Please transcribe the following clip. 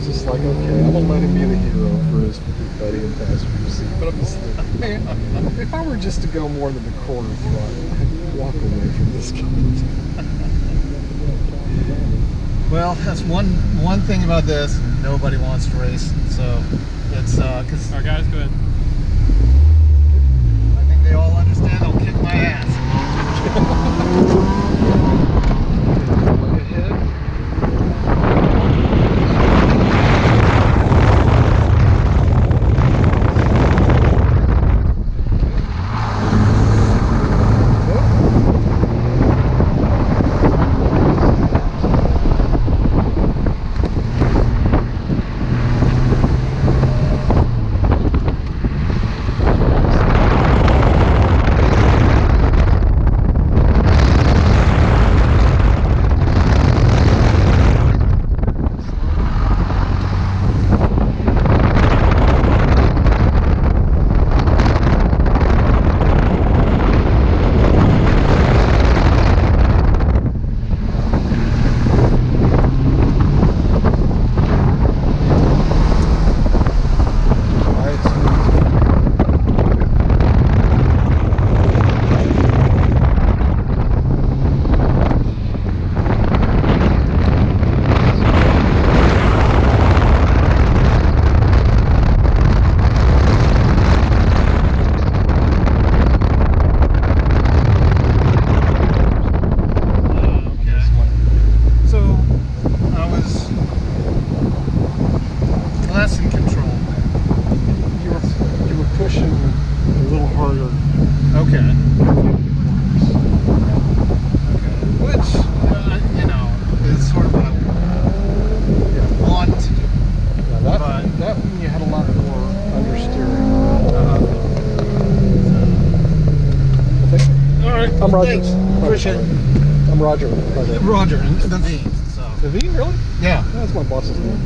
was just like, okay, I'm gonna let him be the hero for his buddy in passenger seat. But I'm just like, man, if I were just to go more than the quarter throttle, I'd walk away from this guy. Well, that's one thing about this. Nobody wants to race, so it's because our guys, go ahead. I think they all understand. They'll kick my ass. I'm Roger. Thanks. Appreciate it. I'm Roger. Roger, Naveen. So. Naveen, really? Yeah. That's my boss's name.